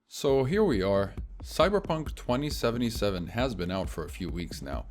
So here we are. Cyberpunk 2077 has been out for a few weeks now.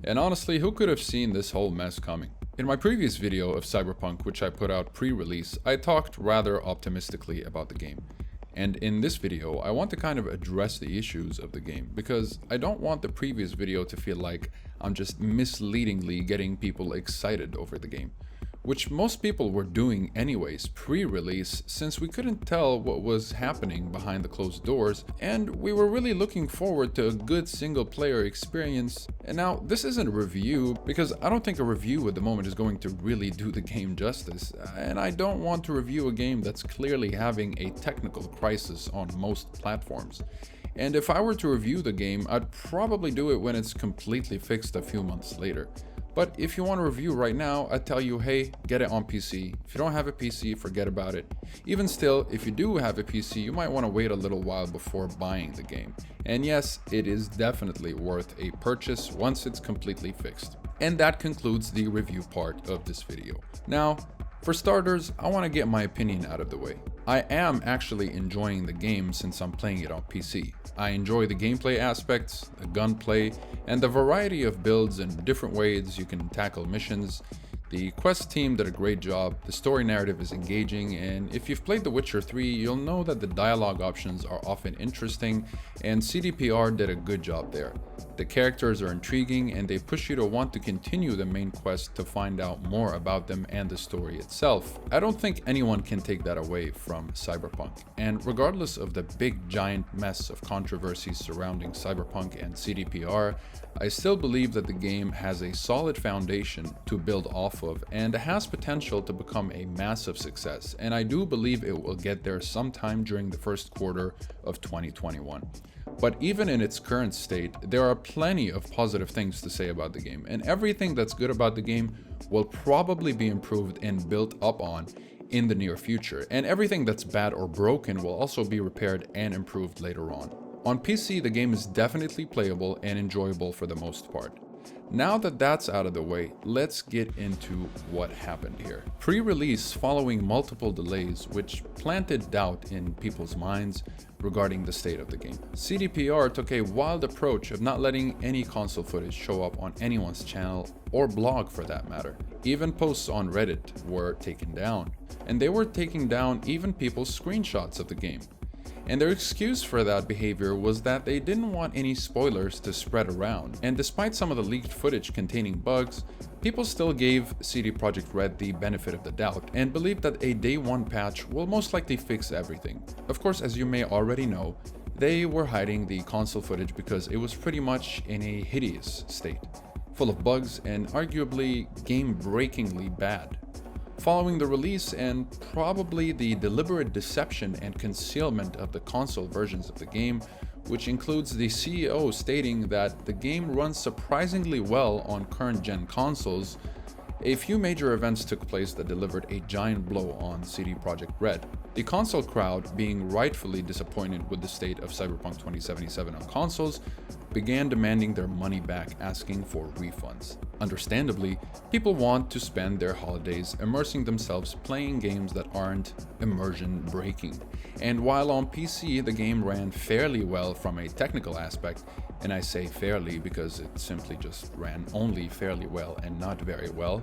And honestly, who could have seen this whole mess coming? In my previous video of Cyberpunk, which I put out pre-release, I talked rather optimistically about the game. And in this video, I want to kind of address the issues of the game, because I don't want the previous video to feel like I'm just misleadingly getting people excited over the game. Which most people were doing anyways pre-release, since we couldn't tell what was happening behind the closed doors, and we were really looking forward to a good single player experience. And now, this isn't a review, because I don't think a review at the moment is going to really do the game justice, and I don't want to review a game that's clearly having a technical crisis on most platforms. And if I were to review the game, I'd probably do it when it's completely fixed a few months later. But if you want to review right now, I tell you, hey, get it on PC. If you don't have a PC, forget about it. Even still, if you do have a PC, you might want to wait a little while before buying the game. And yes, it is definitely worth a purchase once it's completely fixed. And that concludes the review part of this video. Now, for starters, I want to get my opinion out of the way. I am actually enjoying the game since I'm playing it on PC. I enjoy the gameplay aspects, the gunplay, and the variety of builds and different ways you can tackle missions. The quest team did a great job, the story narrative is engaging, and if you've played The Witcher 3, you'll know that the dialogue options are often interesting, and CDPR did a good job there. The characters are intriguing, and they push you to want to continue the main quest to find out more about them and the story itself. I don't think anyone can take that away from Cyberpunk, and regardless of the big giant mess of controversies surrounding Cyberpunk and CDPR, I still believe that the game has a solid foundation to build off of and has potential to become a massive success, and I do believe it will get there sometime during the first quarter of 2021. But even in its current state, there are plenty of positive things to say about the game, and everything that's good about the game will probably be improved and built up on in the near future, and everything that's bad or broken will also be repaired and improved later on. On PC, the game is definitely playable and enjoyable for the most part. Now that that's out of the way, let's get into what happened here. Pre-release following multiple delays which planted doubt in people's minds regarding the state of the game. CDPR took a wild approach of not letting any console footage show up on anyone's channel or blog for that matter. Even posts on Reddit were taken down, and they were taking down even people's screenshots of the game. And their excuse for that behavior was that they didn't want any spoilers to spread around, and despite some of the leaked footage containing bugs, people still gave CD Projekt Red the benefit of the doubt and believed that a day one patch will most likely fix everything. Of course, as you may already know, they were hiding the console footage because it was pretty much in a hideous state, full of bugs and arguably game-breakingly bad. Following the release and probably the deliberate deception and concealment of the console versions of the game, which includes the CEO stating that the game runs surprisingly well on current-gen consoles, a few major events took place that delivered a giant blow on CD Projekt Red. The console crowd, being rightfully disappointed with the state of Cyberpunk 2077 on consoles, began demanding their money back, asking for refunds. Understandably, people want to spend their holidays immersing themselves playing games that aren't immersion breaking. And while on PC the game ran fairly well from a technical aspect, and I say fairly because it simply just ran only fairly well and not very well,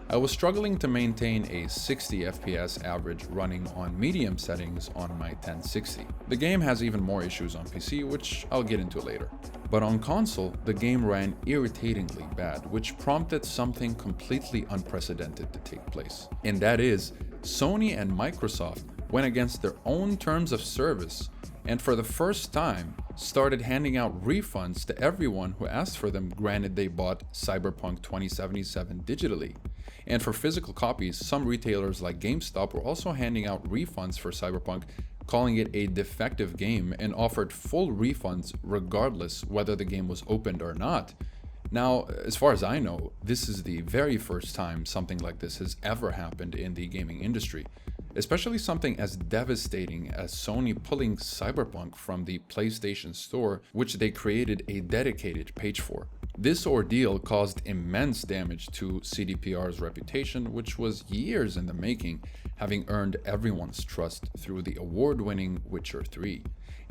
I was struggling to maintain a 60 FPS average running on medium settings on my 1060. The game has even more issues on PC, which I'll get into later. But on console, the game ran irritatingly bad, which prompted something completely unprecedented to take place. And that is, Sony and Microsoft went against their own terms of service and for the first time started handing out refunds to everyone who asked for them, granted they bought Cyberpunk 2077 digitally. And for physical copies, some retailers like GameStop were also handing out refunds for Cyberpunk, calling it a defective game, and offered full refunds regardless whether the game was opened or not. Now, as far as I know, this is the very first time something like this has ever happened in the gaming industry, especially something as devastating as Sony pulling Cyberpunk from the PlayStation Store, which they created a dedicated page for. This ordeal caused immense damage to CDPR's reputation, which was years in the making, having earned everyone's trust through the award-winning Witcher 3.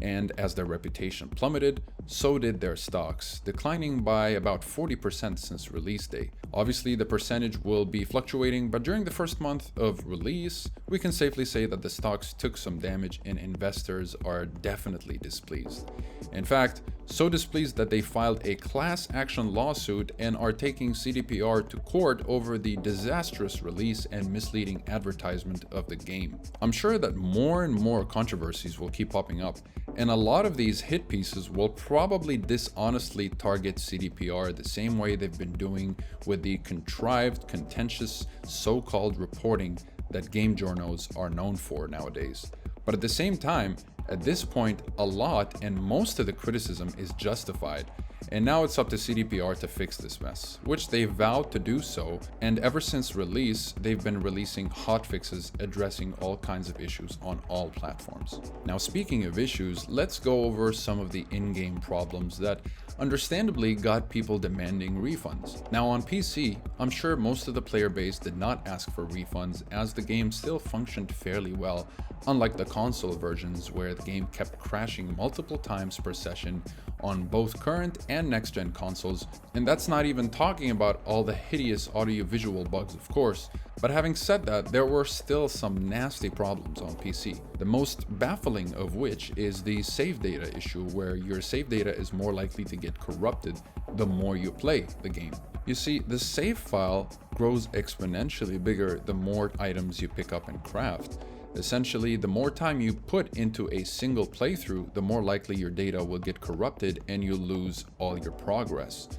and as their reputation plummeted, so did their stocks, declining by about 40% since release day. Obviously, the percentage will be fluctuating, but during the first month of release, we can safely say that the stocks took some damage and investors are definitely displeased. In fact, so displeased that they filed a class action lawsuit and are taking CDPR to court over the disastrous release and misleading advertisement of the game. I'm sure that more and more controversies will keep popping up, and a lot of these hit pieces will probably dishonestly target CDPR the same way they've been doing with the contrived, contentious, so-called reporting that game journals are known for nowadays. But at the same time, at this point, a lot and most of the criticism is justified, and now it's up to CDPR to fix this mess, which they vowed to do so, and ever since release, they've been releasing hotfixes addressing all kinds of issues on all platforms. Now, speaking of issues, let's go over some of the in-game problems that understandably got people demanding refunds. Now on PC, I'm sure most of the player base did not ask for refunds as the game still functioned fairly well, unlike the console versions where the game kept crashing multiple times per session on both current and next-gen consoles, and that's not even talking about all the hideous audio-visual bugs, of course. But having said that, there were still some nasty problems on PC. The most baffling of which is the save data issue, where your save data is more likely to get corrupted the more you play the game. You see, the save file grows exponentially bigger the more items you pick up and craft. Essentially, the more time you put into a single playthrough, the more likely your data will get corrupted and you'll lose all your progress.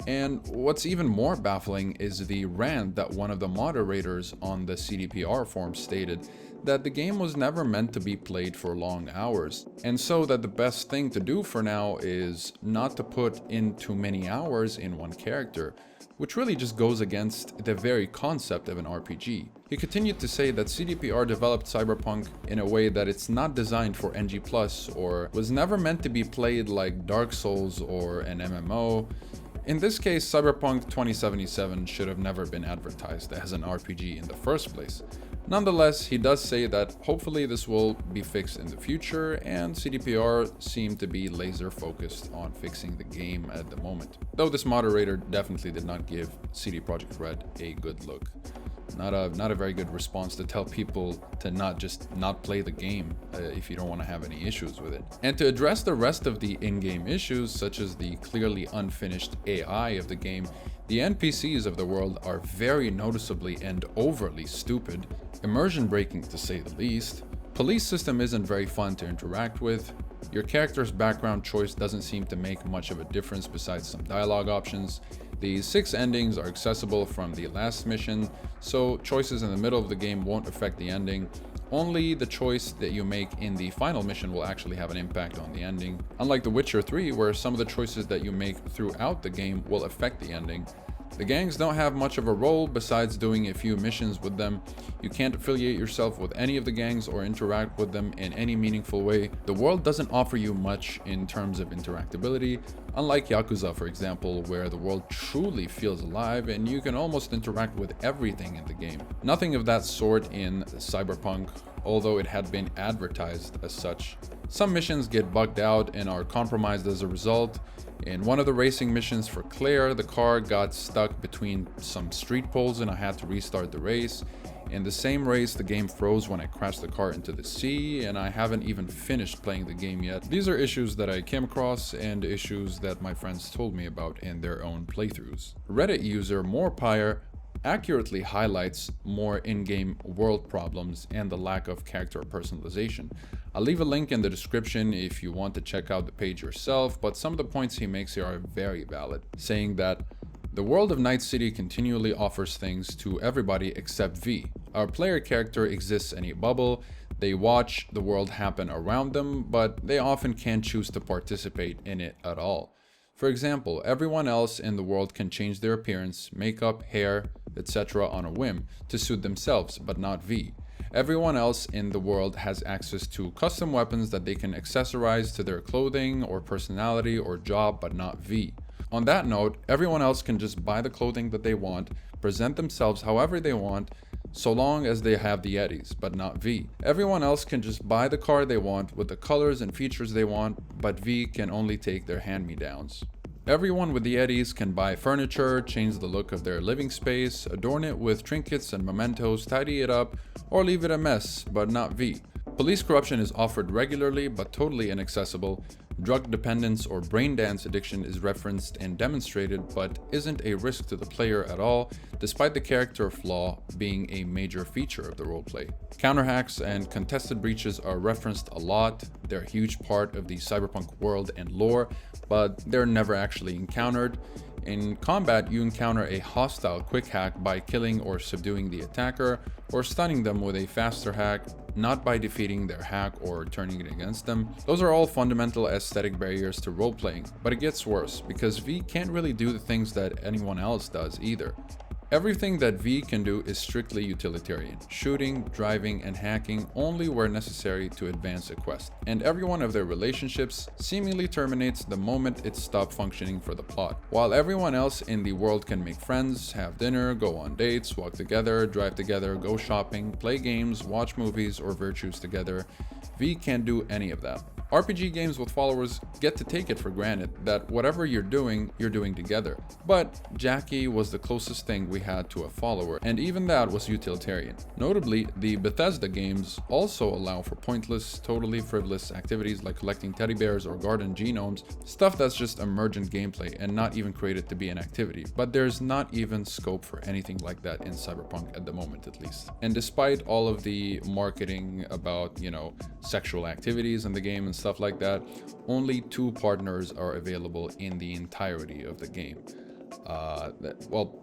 And what's even more baffling is the rant that one of the moderators on the CDPR forum stated that the game was never meant to be played for long hours, and so that the best thing to do for now is not to put in too many hours in one character, which really just goes against the very concept of an RPG. He continued to say that CDPR developed Cyberpunk in a way that it's not designed for NG+, or was never meant to be played like Dark Souls or an MMO. In this case, Cyberpunk 2077 should have never been advertised as an RPG in the first place. Nonetheless, he does say that hopefully this will be fixed in the future, and CDPR seem to be laser focused on fixing the game at the moment. Though this moderator definitely did not give CD Projekt Red a good look. Not a very good response to tell people to not play the game if you don't want to have any issues with it. And to address the rest of the in-game issues, such as the clearly unfinished AI of the game, the NPCs of the world are very noticeably and overly stupid, immersion breaking to say the least. Police system isn't very fun to interact with. Your character's background choice doesn't seem to make much of a difference besides some dialogue options. The 6 endings are accessible from the last mission, so choices in the middle of the game won't affect the ending. Only the choice that you make in the final mission will actually have an impact on the ending. Unlike The Witcher 3, where some of the choices that you make throughout the game will affect the ending. The gangs don't have much of a role besides doing a few missions with them. You can't affiliate yourself with any of the gangs or interact with them in any meaningful way. The world doesn't offer you much in terms of interactability, unlike Yakuza, for example, where the world truly feels alive and you can almost interact with everything in the game. Nothing of that sort in Cyberpunk, although it had been advertised as such. Some missions get bugged out and are compromised as a result. In one of the racing missions for Claire, the car got stuck between some street poles and I had to restart the race. In the same race, the game froze when I crashed the car into the sea, and I haven't even finished playing the game yet. These are issues that I came across and issues that my friends told me about in their own playthroughs. Reddit user Morepire accurately highlights more in-game world problems and the lack of character personalization. I'll leave a link in the description if you want to check out the page yourself, but some of the points he makes here are very valid, saying that the world of Night City continually offers things to everybody except V. Our player character exists in a bubble. They watch the world happen around them, but they often can't choose to participate in it at all. For example, everyone else in the world can change their appearance, makeup, hair, etc. on a whim to suit themselves, but not V. Everyone else in the world has access to custom weapons that they can accessorize to their clothing or personality or job, but not V. On that note, everyone else can just buy the clothing that they want, present themselves however they want, so long as they have the Eddies, but not V. Everyone else can just buy the car they want with the colors and features they want, but V can only take their hand-me-downs. Everyone with the Eddies can buy furniture, change the look of their living space, adorn it with trinkets and mementos, tidy it up, or leave it a mess, but not V. Police corruption is offered regularly but totally inaccessible. Drug dependence or brain dance addiction is referenced and demonstrated but isn't a risk to the player at all, despite the character flaw being a major feature of the roleplay. Counter hacks and contested breaches are referenced a lot. They're a huge part of the Cyberpunk world and lore, but they're never actually encountered. In combat, you encounter a hostile quick hack by killing or subduing the attacker, or stunning them with a faster hack, not by defeating their hack or turning it against them. Those are all fundamental aesthetic barriers to role-playing, but it gets worse, because V can't really do the things that anyone else does either. Everything that V can do is strictly utilitarian, shooting, driving, and hacking only where necessary to advance a quest, and every one of their relationships seemingly terminates the moment it stops functioning for the plot. While everyone else in the world can make friends, have dinner, go on dates, walk together, drive together, go shopping, play games, watch movies, or virtues together, V can't do any of that. RPG games with followers get to take it for granted that whatever you're doing together. But Jackie was the closest thing we had to a follower, and even that was utilitarian. Notably, the Bethesda games also allow for pointless, totally frivolous activities like collecting teddy bears or garden genomes, stuff that's just emergent gameplay and not even created to be an activity. But there's not even scope for anything like that in Cyberpunk at the moment, at least. And despite all of the marketing about, sexual activities in the game and stuff like that, only 2 partners are available in the entirety of the game.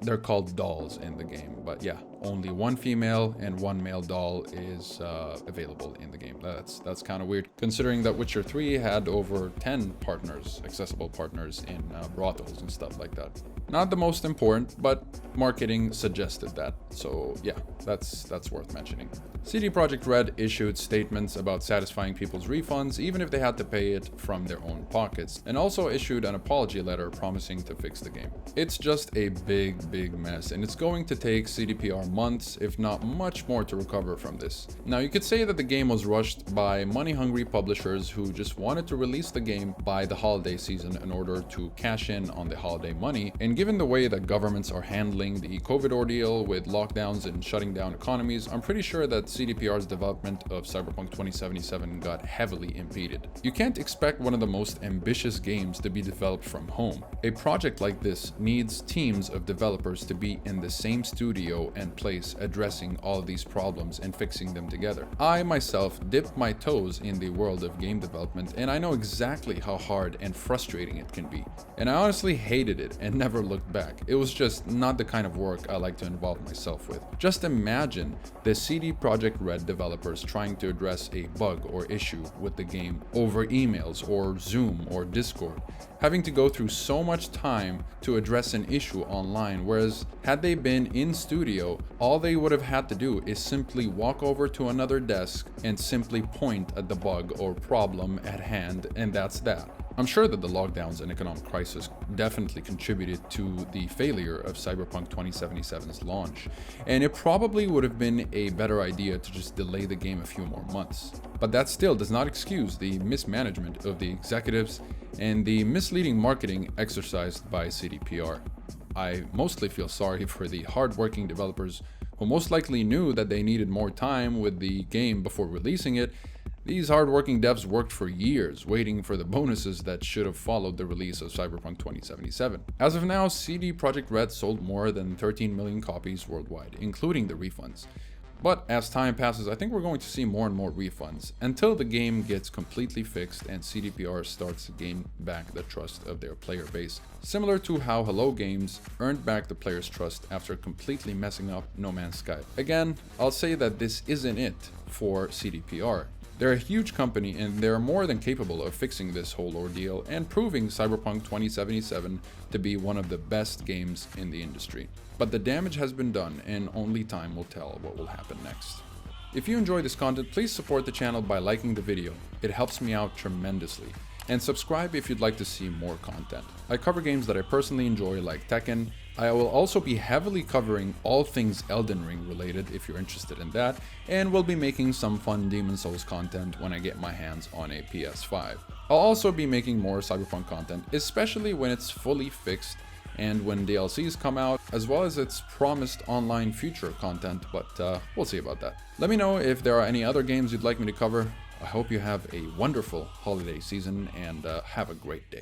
They're called dolls in the game, but yeah, only 1 female and 1 male doll is available in the game. That's kind of weird, considering that Witcher 3 had over 10 partners, accessible partners in brothels and stuff like that. Not the most important, but marketing suggested that, so yeah, that's worth mentioning. CD Projekt Red issued statements about satisfying people's refunds even if they had to pay it from their own pockets, and also issued an apology letter promising to fix the game. It's just a big mess, and it's going to take CDPR months, if not much more, to recover from this. Now, you could say that the game was rushed by money-hungry publishers who just wanted to release the game by the holiday season in order to cash in on the holiday money, and given the way that governments are handling the COVID ordeal with lockdowns and shutting down economies, I'm pretty sure that CDPR's development of Cyberpunk 2077 got heavily impeded. You can't expect one of the most ambitious games to be developed from home. A project like this needs teams of developers to be in the same studio and place addressing all of these problems and fixing them together. I myself dipped my toes in the world of game development, and I know exactly how hard and frustrating it can be. And I honestly hated it and never looked back. It was just not the kind of work I like to involve myself with. Just imagine the CD Projekt Red developers trying to address a bug or issue with the game over emails or Zoom or Discord, having to go through so much time to address an issue online, whereas had they been in studio, all they would have had to do is simply walk over to another desk and simply point at the bug or problem at hand, and that's that. I'm sure that the lockdowns and economic crisis definitely contributed to the failure of Cyberpunk 2077's launch, and it probably would have been a better idea to just delay the game a few more months. But that still does not excuse the mismanagement of the executives and the misleading marketing exercised by CDPR. I mostly feel sorry for the hard-working developers who most likely knew that they needed more time with the game before releasing it. These hard-working devs worked for years waiting for the bonuses that should have followed the release of Cyberpunk 2077. As of now, CD Projekt Red sold more than 13 million copies worldwide, including the refunds. But as time passes, I think we're going to see more and more refunds, until the game gets completely fixed and CDPR starts to gain back the trust of their player base, similar to how Hello Games earned back the players' trust after completely messing up No Man's Sky. Again, I'll say that this isn't it for CDPR. They're a huge company, and they're more than capable of fixing this whole ordeal and proving Cyberpunk 2077 to be one of the best games in the industry. But the damage has been done, and only time will tell what will happen next. If you enjoy this content, please support the channel by liking the video. It helps me out tremendously. And subscribe if you'd like to see more content. I cover games that I personally enjoy like Tekken. I will also be heavily covering all things Elden Ring related if you're interested in that, and we'll be making some fun Demon's Souls content when I get my hands on a PS5. I'll also be making more Cyberpunk content, especially when it's fully fixed and when DLCs come out, as well as its promised online future content, but we'll see about that. Let me know if there are any other games you'd like me to cover. I hope you have a wonderful holiday season and have a great day.